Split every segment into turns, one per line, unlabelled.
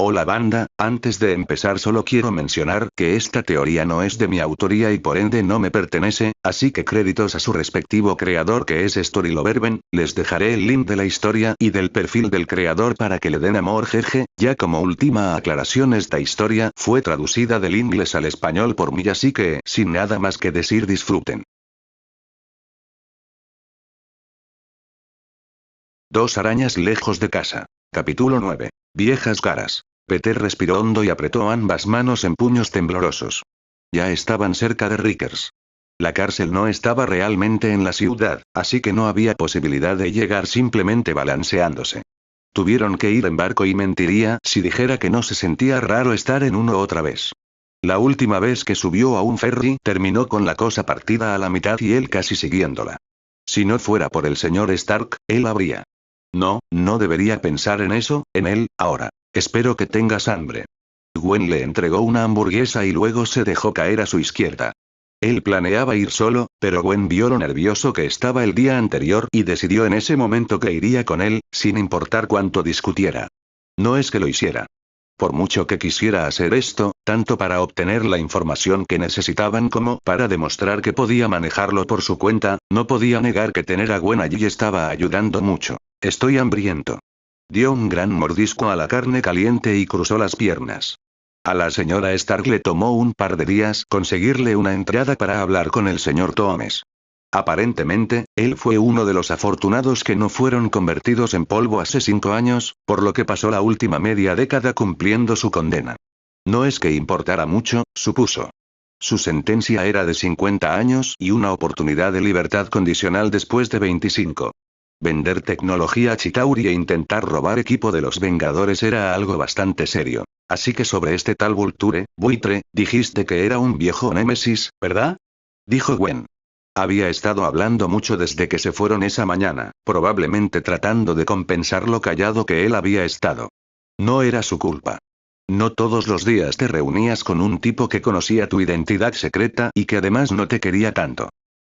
Hola banda, antes de empezar solo quiero mencionar que esta teoría no es de mi autoría y por ende no me pertenece, así que créditos a su respectivo creador que es Storyloverben, les dejaré el link de la historia y del perfil del creador para que le den amor jeje, ya como última aclaración esta historia fue traducida del inglés al español por mí así que, sin nada más que decir disfruten. Dos arañas lejos de casa. Capítulo 9. Viejas caras. Peter respiró hondo y apretó ambas manos en puños temblorosos. Ya estaban cerca de Rickers. La cárcel no estaba realmente en la ciudad, así que no había posibilidad de llegar simplemente balanceándose. Tuvieron que ir en barco y mentiría si dijera que no se sentía raro estar en uno otra vez. La última vez que subió a un ferry terminó con la cosa partida a la mitad y él casi siguiéndola. Si no fuera por el señor Stark, él habría. No, no debería pensar en eso, en él, ahora. Espero que tengas hambre. Gwen le entregó una hamburguesa y luego se dejó caer a su izquierda. Él planeaba ir solo, pero Gwen vio lo nervioso que estaba el día anterior y decidió en ese momento que iría con él, sin importar cuánto discutiera. No es que lo hiciera. Por mucho que quisiera hacer esto, tanto para obtener la información que necesitaban como para demostrar que podía manejarlo por su cuenta, no podía negar que tener a Gwen allí estaba ayudando mucho. Estoy hambriento. Dio un gran mordisco a la carne caliente y cruzó las piernas. A la señora Stark le tomó un par de días conseguirle una entrada para hablar con el señor Thomas. Aparentemente, él fue uno de los afortunados que no fueron convertidos en polvo hace 5 años, por lo que pasó la última media década cumpliendo su condena. No es que importara mucho, supuso. Su sentencia era de 50 años y una oportunidad de libertad condicional después de 25. Vender tecnología a Chitauri e intentar robar equipo de los Vengadores era algo bastante serio. Así que sobre este tal buitre, dijiste que era un viejo némesis, ¿verdad? Dijo Gwen. Había estado hablando mucho desde que se fueron esa mañana, probablemente tratando de compensar lo callado que él había estado. No era su culpa. No todos los días te reunías con un tipo que conocía tu identidad secreta y que además no te quería tanto.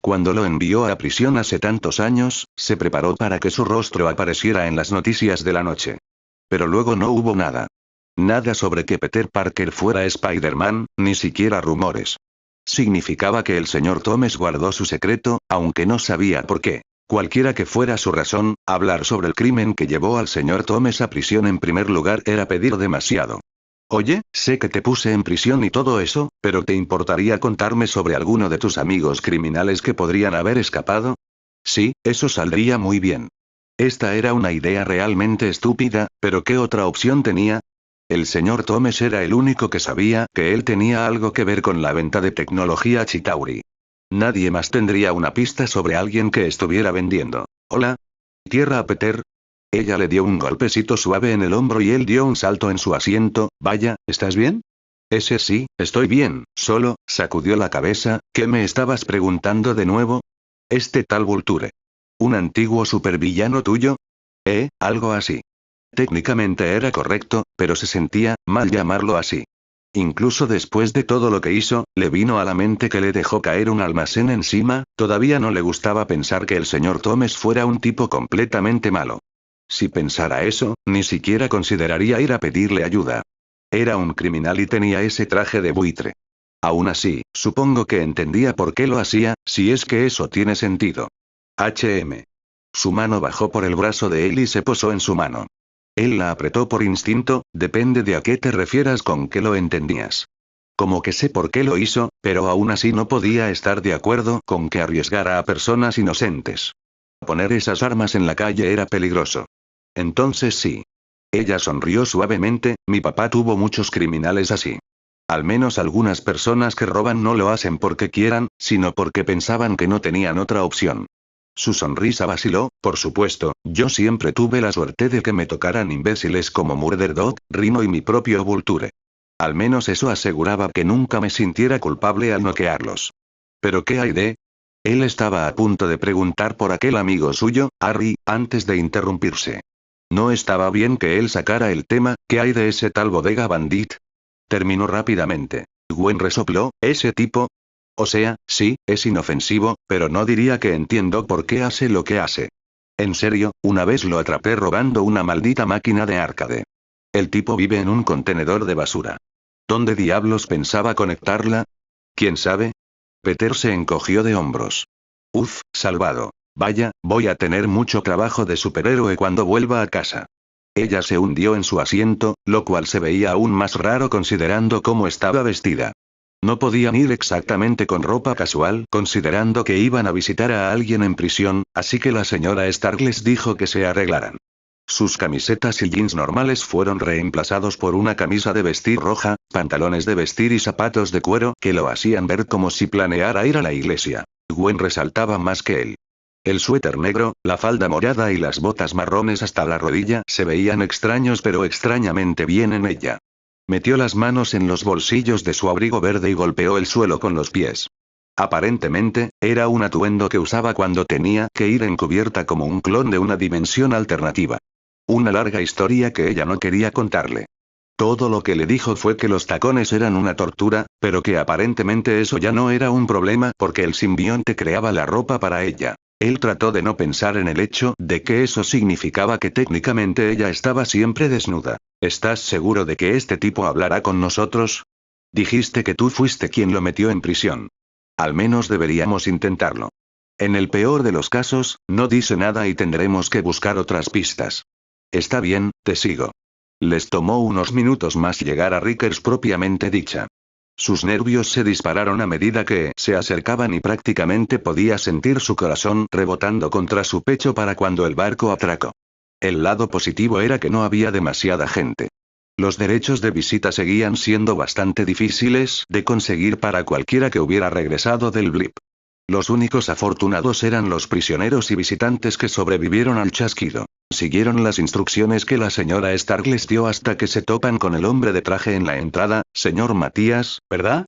Cuando lo envió a prisión hace tantos años, se preparó para que su rostro apareciera en las noticias de la noche. Pero luego no hubo nada. Nada sobre que Peter Parker fuera Spider-Man, ni siquiera rumores. Significaba que el señor Thomas guardó su secreto, aunque no sabía por qué. Cualquiera que fuera su razón, hablar sobre el crimen que llevó al señor Thomas a prisión en primer lugar era pedir demasiado. Oye, sé que te puse en prisión y todo eso, pero ¿te importaría contarme sobre alguno de tus amigos criminales que podrían haber escapado? Sí, eso saldría muy bien. Esta era una idea realmente estúpida, pero ¿qué otra opción tenía? El señor Thomas era el único que sabía que él tenía algo que ver con la venta de tecnología a Chitauri. Nadie más tendría una pista sobre alguien que estuviera vendiendo. Hola. ¿Tierra a Peter? Ella le dio un golpecito suave en el hombro y él dio un salto en su asiento. Vaya, ¿estás bien? Ese sí, estoy bien, solo, sacudió la cabeza. ¿Qué me estabas preguntando de nuevo? Este tal Vulture. ¿Un antiguo supervillano tuyo? Algo así. Técnicamente era correcto, pero se sentía mal llamarlo así. Incluso después de todo lo que hizo, le vino a la mente que le dejó caer un almacén encima, todavía no le gustaba pensar que el señor Thomas fuera un tipo completamente malo. Si pensara eso, ni siquiera consideraría ir a pedirle ayuda. Era un criminal y tenía ese traje de buitre. Aún así, supongo que entendía por qué lo hacía, si es que eso tiene sentido. Su mano bajó por el brazo de él y se posó en su mano. Él la apretó por instinto, depende de a qué te refieras con que lo entendías. Como que sé por qué lo hizo, pero aún así no podía estar de acuerdo con que arriesgara a personas inocentes. Poner esas armas en la calle era peligroso. Entonces sí. Ella sonrió suavemente, mi papá tuvo muchos criminales así. Al menos algunas personas que roban no lo hacen porque quieran, sino porque pensaban que no tenían otra opción. Su sonrisa vaciló, por supuesto, yo siempre tuve la suerte de que me tocaran imbéciles como Murder Dog, Rhino y mi propio Vulture. Al menos eso aseguraba que nunca me sintiera culpable al noquearlos. ¿Pero qué hay de? Él estaba a punto de preguntar por aquel amigo suyo, Harry, antes de interrumpirse. No estaba bien que él sacara el tema, ¿qué hay de ese tal Bodega Bandit? Terminó rápidamente. Gwen resopló, ¿ese tipo? O sea, sí, es inofensivo, pero no diría que entiendo por qué hace lo que hace. En serio, una vez lo atrapé robando una maldita máquina de arcade. El tipo vive en un contenedor de basura. ¿Dónde diablos pensaba conectarla? ¿Quién sabe? Peter se encogió de hombros. Uf, salvado. Vaya, voy a tener mucho trabajo de superhéroe cuando vuelva a casa. Ella se hundió en su asiento, lo cual se veía aún más raro considerando cómo estaba vestida. No podían ir exactamente con ropa casual, considerando que iban a visitar a alguien en prisión, así que la señora Stark les dijo que se arreglaran. Sus camisetas y jeans normales fueron reemplazados por una camisa de vestir roja, pantalones de vestir y zapatos de cuero que lo hacían ver como si planeara ir a la iglesia. Gwen resaltaba más que él. El suéter negro, la falda morada y las botas marrones hasta la rodilla se veían extraños pero extrañamente bien en ella. Metió las manos en los bolsillos de su abrigo verde y golpeó el suelo con los pies. Aparentemente, era un atuendo que usaba cuando tenía que ir encubierta como un clon de una dimensión alternativa. Una larga historia que ella no quería contarle. Todo lo que le dijo fue que los tacones eran una tortura, pero que aparentemente eso ya no era un problema porque el simbionte creaba la ropa para ella. Él trató de no pensar en el hecho de que eso significaba que técnicamente ella estaba siempre desnuda. ¿Estás seguro de que este tipo hablará con nosotros? Dijiste que tú fuiste quien lo metió en prisión. Al menos deberíamos intentarlo. En el peor de los casos, no dice nada y tendremos que buscar otras pistas. Está bien, te sigo. Les tomó unos minutos más llegar a Rickers propiamente dicha. Sus nervios se dispararon a medida que se acercaban y prácticamente podía sentir su corazón rebotando contra su pecho para cuando el barco atracó. El lado positivo era que no había demasiada gente. Los derechos de visita seguían siendo bastante difíciles de conseguir para cualquiera que hubiera regresado del blip. Los únicos afortunados eran los prisioneros y visitantes que sobrevivieron al chasquido. Siguieron las instrucciones que la señora Stark les dio hasta que se topan con el hombre de traje en la entrada, señor Matías, ¿verdad?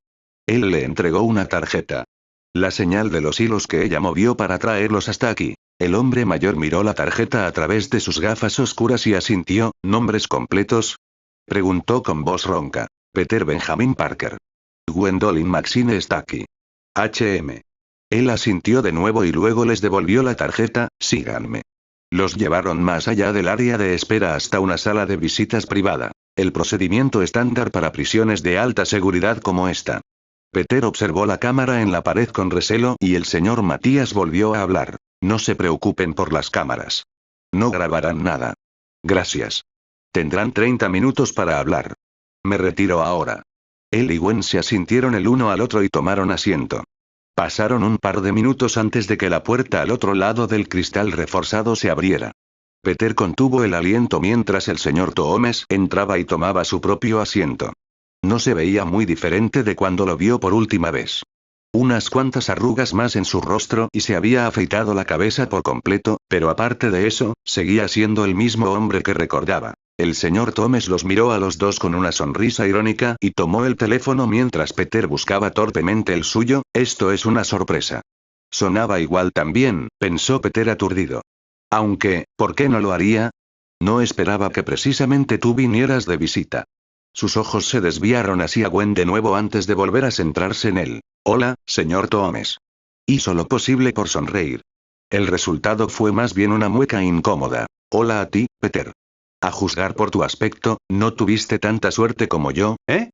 Él le entregó una tarjeta. La señal de los hilos que ella movió para traerlos hasta aquí. El hombre mayor miró la tarjeta a través de sus gafas oscuras y asintió. ¿Nombres completos? Preguntó con voz ronca. Peter Benjamin Parker. Gwendolyn Maxine Stacky. HM. Él asintió de nuevo y luego les devolvió la tarjeta. Síganme. Los llevaron más allá del área de espera hasta una sala de visitas privada. El procedimiento estándar para prisiones de alta seguridad como esta. Peter observó la cámara en la pared con recelo y el señor Matías volvió a hablar. No se preocupen por las cámaras. No grabarán nada. Gracias. Tendrán 30 minutos para hablar. Me retiro ahora. Él y Gwen se asintieron el uno al otro y tomaron asiento. Pasaron un par de minutos antes de que la puerta al otro lado del cristal reforzado se abriera. Peter contuvo el aliento mientras el señor Toomes entraba y tomaba su propio asiento. No se veía muy diferente de cuando lo vio por última vez. Unas cuantas arrugas más en su rostro y se había afeitado la cabeza por completo, pero aparte de eso, seguía siendo el mismo hombre que recordaba. El señor Toomes los miró a los dos con una sonrisa irónica y tomó el teléfono mientras Peter buscaba torpemente el suyo. Esto es una sorpresa. Sonaba igual también, pensó Peter aturdido. Aunque, ¿por qué no lo haría? No esperaba que precisamente tú vinieras de visita. Sus ojos se desviaron hacia Gwen de nuevo antes de volver a centrarse en él. Hola, señor Toomes. Hizo lo posible por sonreír. El resultado fue más bien una mueca incómoda. Hola a ti, Peter. A juzgar por tu aspecto, no tuviste tanta suerte como yo, ¿eh?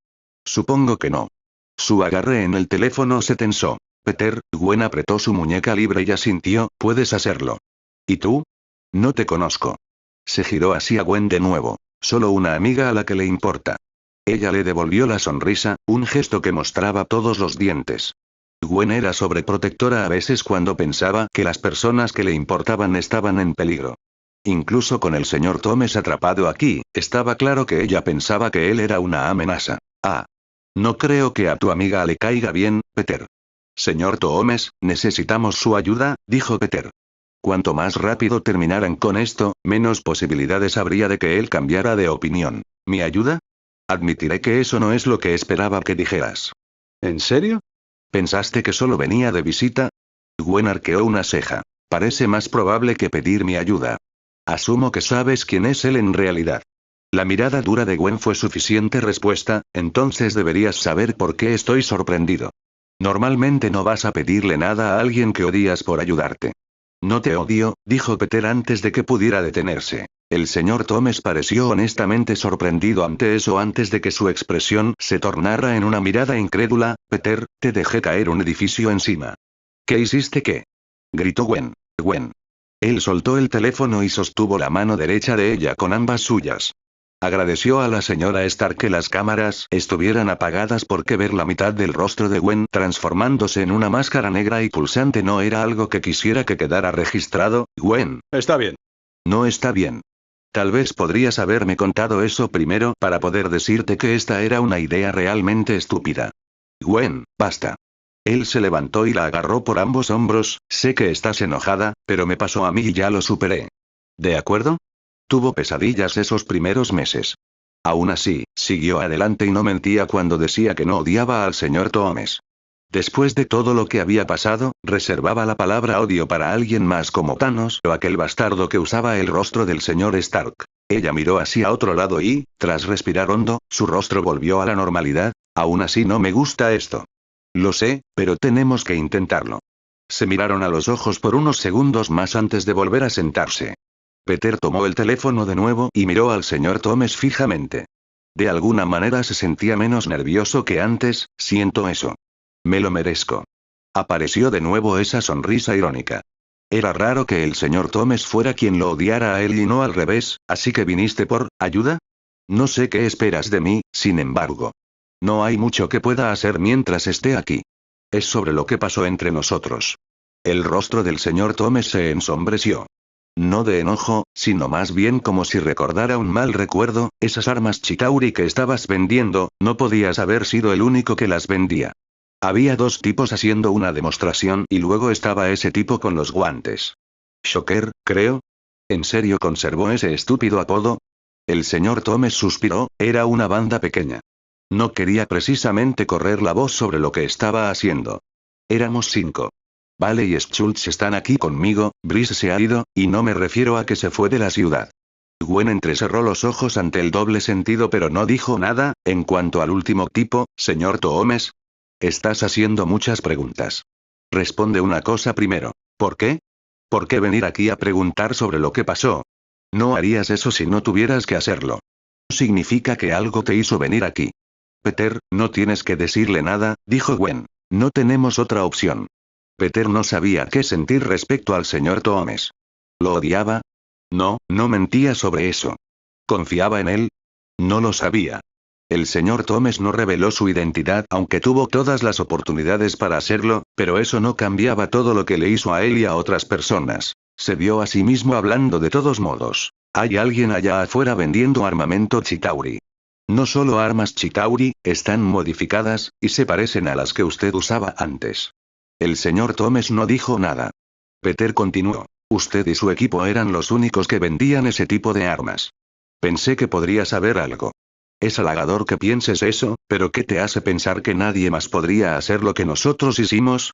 Supongo que no. Su agarre en el teléfono se tensó. Peter, Gwen apretó su muñeca libre y asintió. Puedes hacerlo. ¿Y tú? No te conozco. Se giró hacia Gwen de nuevo. Solo una amiga a la que le importa. Ella le devolvió la sonrisa, un gesto que mostraba todos los dientes. Gwen era sobreprotectora a veces cuando pensaba que las personas que le importaban estaban en peligro. Incluso con el señor Toomes atrapado aquí, estaba claro que ella pensaba que él era una amenaza. Ah. No creo que a tu amiga le caiga bien, Peter. Señor Toomes, necesitamos su ayuda, dijo Peter. Cuanto más rápido terminaran con esto, menos posibilidades habría de que él cambiara de opinión. ¿Mi ayuda? Admitiré que eso no es lo que esperaba que dijeras. ¿En serio? ¿Pensaste que solo venía de visita? Gwen arqueó una ceja. Parece más probable que pedir mi ayuda. Asumo que sabes quién es él en realidad. La mirada dura de Gwen fue suficiente respuesta, entonces deberías saber por qué estoy sorprendido. Normalmente no vas a pedirle nada a alguien que odias por ayudarte. No te odio, dijo Peter antes de que pudiera detenerse. El señor Thomas pareció honestamente sorprendido ante eso antes de que su expresión se tornara en una mirada incrédula. Peter, te dejé caer un edificio encima. ¿Qué hiciste qué? Gritó Gwen. Gwen. Él soltó el teléfono y sostuvo la mano derecha de ella con ambas suyas. Agradeció a la señora Stark que las cámaras estuvieran apagadas porque ver la mitad del rostro de Gwen transformándose en una máscara negra y pulsante no era algo que quisiera que quedara registrado. Gwen.
Está bien.
No está bien. Tal vez podrías haberme contado eso primero para poder decirte que esta era una idea realmente estúpida. Gwen, basta. Él se levantó y la agarró por ambos hombros. Sé que estás enojada, pero me pasó a mí y ya lo superé. ¿De acuerdo? Tuvo pesadillas esos primeros meses. Aún así, siguió adelante y no mentía cuando decía que no odiaba al señor Thomas. Después de todo lo que había pasado, reservaba la palabra odio para alguien más como Thanos o aquel bastardo que usaba el rostro del señor Stark. Ella miró hacia otro lado y, tras respirar hondo, su rostro volvió a la normalidad. Aún así no me gusta esto. Lo sé, pero tenemos que intentarlo. Se miraron a los ojos por unos segundos más antes de volver a sentarse. Peter tomó el teléfono de nuevo y miró al señor Thomas fijamente. De alguna manera se sentía menos nervioso que antes, siento eso. Me lo merezco. Apareció de nuevo esa sonrisa irónica. Era raro que el señor Thomas fuera quien lo odiara a él y no al revés, así que viniste por ayuda. No sé qué esperas de mí, sin embargo. No hay mucho que pueda hacer mientras esté aquí. Es sobre lo que pasó entre nosotros. El rostro del señor Thomas se ensombreció. No de enojo, sino más bien como si recordara un mal recuerdo. Esas armas Chitauri que estabas vendiendo, no podías haber sido el único que las vendía. Había dos tipos haciendo una demostración y luego estaba ese tipo con los guantes. Shocker, creo. ¿En serio conservó ese estúpido apodo? El señor Thomas suspiró, era una banda pequeña. No quería precisamente correr la voz sobre lo que estaba haciendo. Éramos 5. Vale y Schultz están aquí conmigo, Brice se ha ido, y no me refiero a que se fue de la ciudad. Gwen entrecerró los ojos ante el doble sentido pero no dijo nada. En cuanto al último tipo, señor Thomas. Estás haciendo muchas preguntas. Responde una cosa primero. ¿Por qué? ¿Por qué venir aquí a preguntar sobre lo que pasó? No harías eso si no tuvieras que hacerlo. Significa que algo te hizo venir aquí. Peter, no tienes que decirle nada, dijo Gwen. No tenemos otra opción. Peter no sabía qué sentir respecto al señor Thomas. ¿Lo odiaba? No, no mentía sobre eso. ¿Confiaba en él? No lo sabía. El señor Thomas no reveló su identidad aunque tuvo todas las oportunidades para hacerlo, pero eso no cambiaba todo lo que le hizo a él y a otras personas. Se vio a sí mismo hablando de todos modos. Hay alguien allá afuera vendiendo armamento Chitauri. No solo armas Chitauri, están modificadas, y se parecen a las que usted usaba antes. El señor Thomas no dijo nada. Peter continuó. Usted y su equipo eran los únicos que vendían ese tipo de armas. Pensé que podría saber algo. Es halagador que pienses eso, pero ¿qué te hace pensar que nadie más podría hacer lo que nosotros hicimos?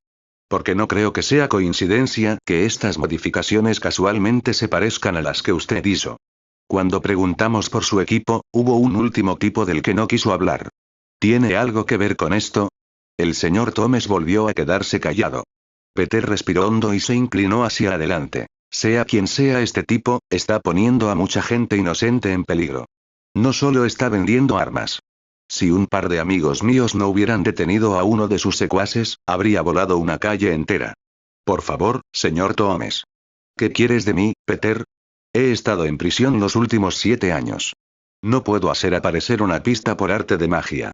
Porque no creo que sea coincidencia que estas modificaciones casualmente se parezcan a las que usted hizo. Cuando preguntamos por su equipo, hubo un último tipo del que no quiso hablar. ¿Tiene algo que ver con esto? El señor Thomas volvió a quedarse callado. Peter respiró hondo y se inclinó hacia adelante. Sea quien sea este tipo, está poniendo a mucha gente inocente en peligro. No solo está vendiendo armas. Si un par de amigos míos no hubieran detenido a uno de sus secuaces, habría volado una calle entera. Por favor, señor Thomas. ¿Qué quieres de mí, Peter? He estado en prisión los últimos 7 años. No puedo hacer aparecer una pista por arte de magia.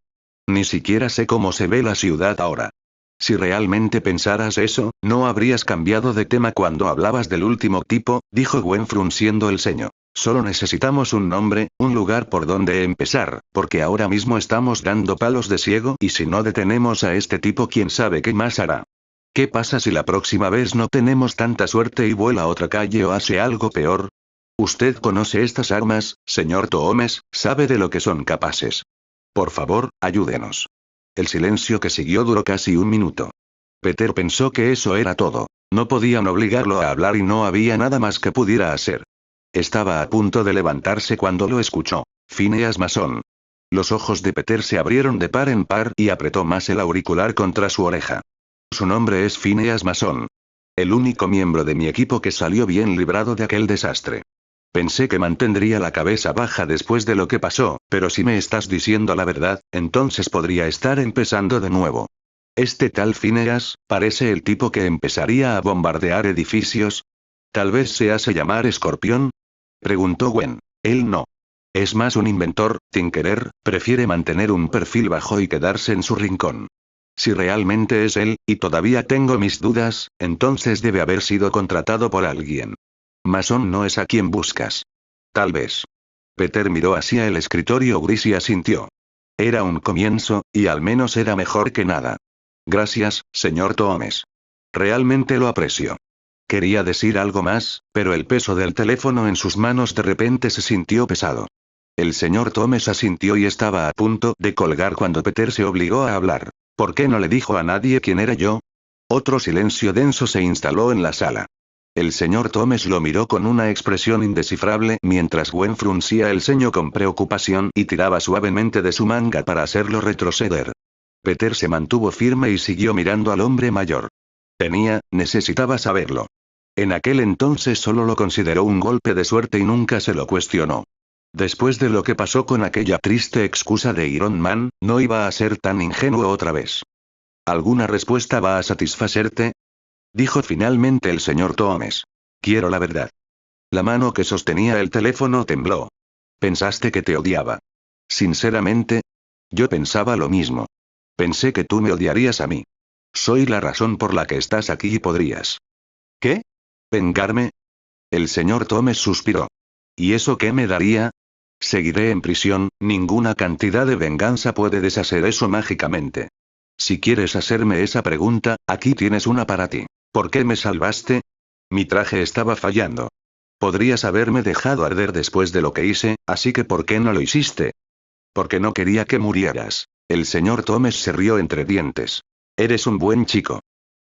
Ni siquiera sé cómo se ve la ciudad ahora. Si realmente pensaras eso, no habrías cambiado de tema cuando hablabas del último tipo, dijo Gwen frunciendo el ceño. Solo necesitamos un nombre, un lugar por donde empezar, porque ahora mismo estamos dando palos de ciego y si no detenemos a este tipo quién sabe qué más hará. ¿Qué pasa si la próxima vez no tenemos tanta suerte y vuela a otra calle o hace algo peor? Usted conoce estas armas, señor Thomas, sabe de lo que son capaces. Por favor, ayúdenos. El silencio que siguió duró casi un minuto. Peter pensó que eso era todo. No podían obligarlo a hablar y no había nada más que pudiera hacer. Estaba a punto de levantarse cuando lo escuchó. Phineas Mason. Los ojos de Peter se abrieron de par en par y apretó más el auricular contra su oreja. Su nombre es Phineas Mason. El único miembro de mi equipo que salió bien librado de aquel desastre. Pensé que mantendría la cabeza baja después de lo que pasó, pero si me estás diciendo la verdad, entonces podría estar empezando de nuevo. Este tal Phineas, parece el tipo que empezaría a bombardear edificios. ¿Tal vez se hace llamar Escorpión? Preguntó Gwen. Él no. Es más un inventor, tinkerer, prefiere mantener un perfil bajo y quedarse en su rincón. Si realmente es él, y todavía tengo mis dudas, entonces debe haber sido contratado por alguien. Mason no es a quien buscas. Tal vez. Peter miró hacia el escritorio gris y asintió. Era un comienzo, y al menos era mejor que nada. Gracias, señor Thomas. Realmente lo aprecio. Quería decir algo más, pero el peso del teléfono en sus manos de repente se sintió pesado. El señor Thomas asintió y estaba a punto de colgar cuando Peter se obligó a hablar. ¿Por qué no le dijo a nadie quién era yo? Otro silencio denso se instaló en la sala. El señor Thomas lo miró con una expresión indescifrable mientras Gwen fruncía el ceño con preocupación y tiraba suavemente de su manga para hacerlo retroceder. Peter se mantuvo firme y siguió mirando al hombre mayor. Necesitaba saberlo. En aquel entonces solo lo consideró un golpe de suerte y nunca se lo cuestionó. Después de lo que pasó con aquella triste excusa de Iron Man, no iba a ser tan ingenuo otra vez. ¿Alguna respuesta va a satisfacerte? Dijo finalmente el señor Thomas. Quiero la verdad. La mano que sostenía el teléfono tembló. ¿Pensaste que te odiaba? Sinceramente, yo pensaba lo mismo. Pensé que tú me odiarías a mí. Soy la razón por la que estás aquí y podrías. ¿Qué? ¿Vengarme? El señor Thomas suspiró. ¿Y eso qué me daría? Seguiré en prisión, ninguna cantidad de venganza puede deshacer eso mágicamente. Si quieres hacerme esa pregunta, aquí tienes una para ti. ¿Por qué me salvaste? Mi traje estaba fallando. Podrías haberme dejado arder después de lo que hice, así que ¿por qué no lo hiciste? Porque no quería que murieras. El señor Thomas se rió entre dientes. Eres un buen chico.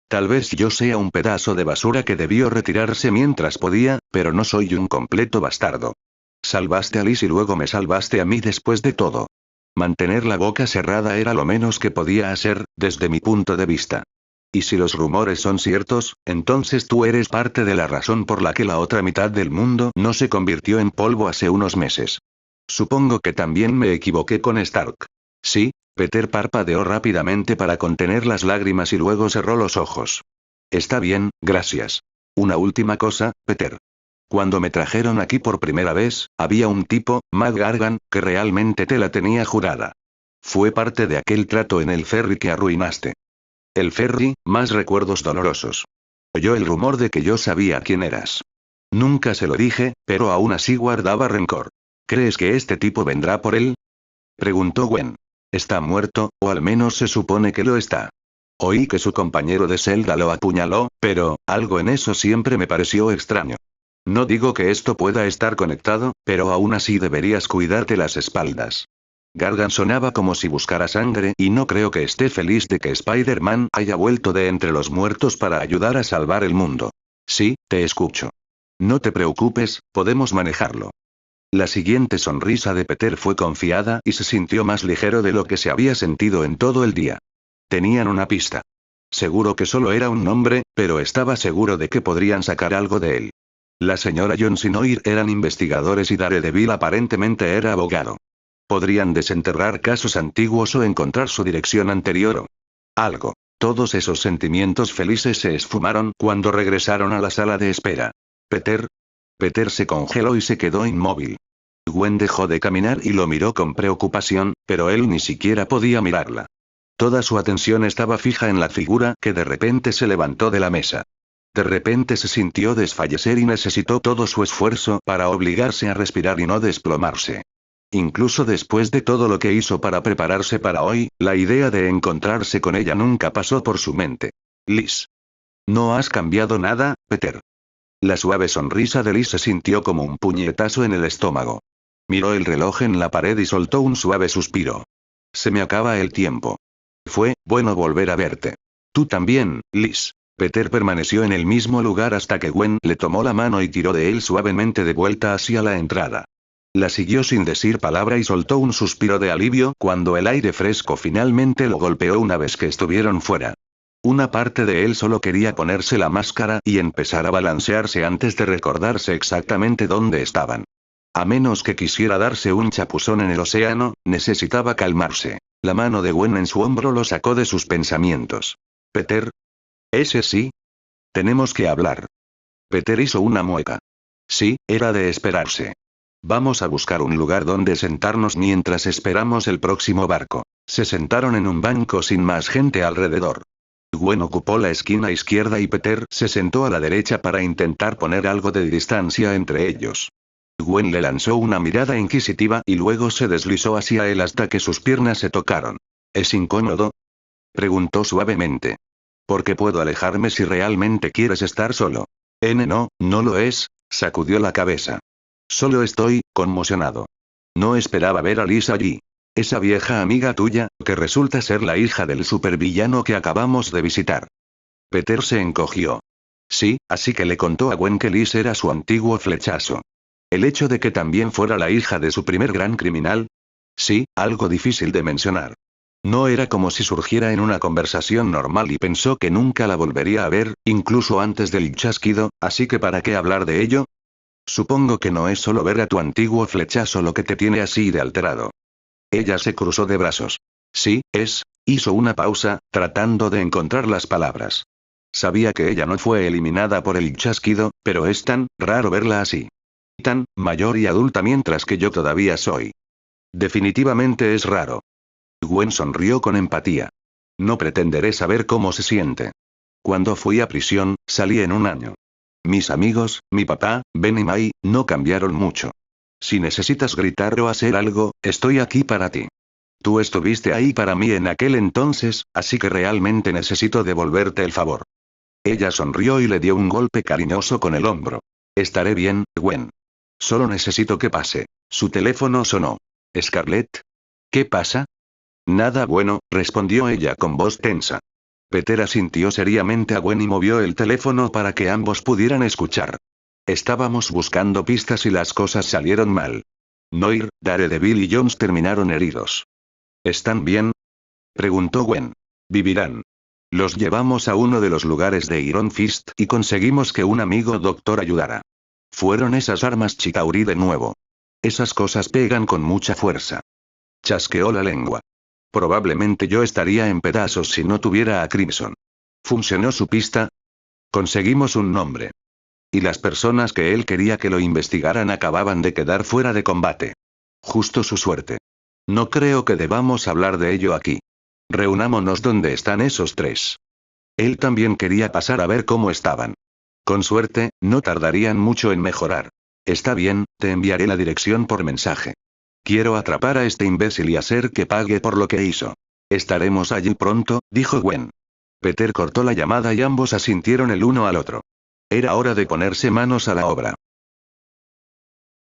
Tal vez yo sea un pedazo de basura que debió retirarse mientras podía, pero no soy un completo bastardo. Salvaste a Liz y luego me salvaste a mí después de todo. Mantener la boca cerrada era lo menos que podía hacer, desde mi punto de vista. Y si los rumores son ciertos, entonces tú eres parte de la razón por la que la otra mitad del mundo no se convirtió en polvo hace unos meses. Supongo que también me equivoqué con Stark. Sí, Peter parpadeó rápidamente para contener las lágrimas y luego cerró los ojos. Está bien, gracias. Una última cosa, Peter. Cuando me trajeron aquí por primera vez, había un tipo, Matt Gargan, que realmente te la tenía jurada. Fue parte de aquel trato en el ferry que arruinaste. El ferry, más recuerdos dolorosos. Oyó el rumor de que yo sabía quién eras. Nunca se lo dije, pero aún así guardaba rencor. ¿Crees que este tipo vendrá por él? Preguntó Gwen. Está muerto, o al menos se supone que lo está. Oí que su compañero de celda lo apuñaló, pero, algo en eso siempre me pareció extraño. No digo que esto pueda estar conectado, pero aún así deberías cuidarte las espaldas. Gargan sonaba como si buscara sangre y no creo que esté feliz de que Spider-Man haya vuelto de entre los muertos para ayudar a salvar el mundo. Sí, te escucho. No te preocupes, podemos manejarlo. La siguiente sonrisa de Peter fue confiada y se sintió más ligero de lo que se había sentido en todo el día. Tenían una pista. Seguro que solo era un nombre, pero estaba seguro de que podrían sacar algo de él. La señora Jones y Noir eran investigadores y Daredevil aparentemente era abogado. Podrían desenterrar casos antiguos o encontrar su dirección anterior o algo. Todos esos sentimientos felices se esfumaron cuando regresaron a la sala de espera. Peter. Peter se congeló y se quedó inmóvil. Gwen dejó de caminar y lo miró con preocupación, pero él ni siquiera podía mirarla. Toda su atención estaba fija en la figura que de repente se levantó de la mesa. De repente se sintió desfallecer y necesitó todo su esfuerzo para obligarse a respirar y no desplomarse. Incluso después de todo lo que hizo para prepararse para hoy, la idea de encontrarse con ella nunca pasó por su mente. Liz. No has cambiado nada, Peter. La suave sonrisa de Liz se sintió como un puñetazo en el estómago. Miró el reloj en la pared y soltó un suave suspiro. Se me acaba el tiempo. Fue bueno volver a verte. Tú también, Liz. Peter permaneció en el mismo lugar hasta que Gwen le tomó la mano y tiró de él suavemente de vuelta hacia la entrada. La siguió sin decir palabra y soltó un suspiro de alivio cuando el aire fresco finalmente lo golpeó una vez que estuvieron fuera. Una parte de él solo quería ponerse la máscara y empezar a balancearse antes de recordarse exactamente dónde estaban. A menos que quisiera darse un chapuzón en el océano, necesitaba calmarse. La mano de Gwen en su hombro lo sacó de sus pensamientos. Peter. ¿Ese sí? Tenemos que hablar. Peter hizo una mueca. Sí, era de esperarse. Vamos a buscar un lugar donde sentarnos mientras esperamos el próximo barco. Se sentaron en un banco sin más gente alrededor. Gwen ocupó la esquina izquierda y Peter se sentó a la derecha para intentar poner algo de distancia entre ellos. Gwen le lanzó una mirada inquisitiva y luego se deslizó hacia él hasta que sus piernas se tocaron. ¿Es incómodo? Preguntó suavemente. Porque puedo alejarme si realmente quieres estar solo. No lo es, sacudió la cabeza. Solo estoy conmocionado. No esperaba ver a Liz allí. Esa vieja amiga tuya, que resulta ser la hija del supervillano que acabamos de visitar. Peter se encogió. Sí, así que le contó a Gwen que Liz era su antiguo flechazo. El hecho de que también fuera la hija de su primer gran criminal. Sí, algo difícil de mencionar. No era como si surgiera en una conversación normal y pensó que nunca la volvería a ver, incluso antes del chasquido, así que ¿para qué hablar de ello? Supongo que no es solo ver a tu antiguo flechazo lo que te tiene así de alterado. Ella se cruzó de brazos. Sí, hizo una pausa, tratando de encontrar las palabras. Sabía que ella no fue eliminada por el chasquido, pero es tan raro verla así. Tan mayor y adulta mientras que yo todavía soy. Definitivamente es raro. Gwen sonrió con empatía. No pretenderé saber cómo se siente. Cuando fui a prisión, salí en un año. Mis amigos, mi papá, Ben y May, no cambiaron mucho. Si necesitas gritar o hacer algo, estoy aquí para ti. Tú estuviste ahí para mí en aquel entonces, así que realmente necesito devolverte el favor. Ella sonrió y le dio un golpe cariñoso con el hombro. Estaré bien, Gwen. Solo necesito que pase. Su teléfono sonó. ¿Scarlett? ¿Qué pasa? Nada bueno, respondió ella con voz tensa. Peter asintió seriamente a Gwen y movió el teléfono para que ambos pudieran escuchar. Estábamos buscando pistas y las cosas salieron mal. Noir, Daredevil y Jones terminaron heridos. ¿Están bien? Preguntó Gwen. Vivirán. Los llevamos a uno de los lugares de Iron Fist y conseguimos que un amigo doctor ayudara. Fueron esas armas Chitauri de nuevo. Esas cosas pegan con mucha fuerza. Chasqueó la lengua. Probablemente yo estaría en pedazos si no tuviera a Crimson. ¿Funcionó su pista? Conseguimos un nombre. Y las personas que él quería que lo investigaran acababan de quedar fuera de combate. Justo su suerte. No creo que debamos hablar de ello aquí. Reunámonos donde están esos tres. Él también quería pasar a ver cómo estaban. Con suerte, no tardarían mucho en mejorar. Está bien, te enviaré la dirección por mensaje. Quiero atrapar a este imbécil y hacer que pague por lo que hizo. Estaremos allí pronto, dijo Gwen. Peter cortó la llamada y ambos asintieron el uno al otro. Era hora de ponerse manos a la obra.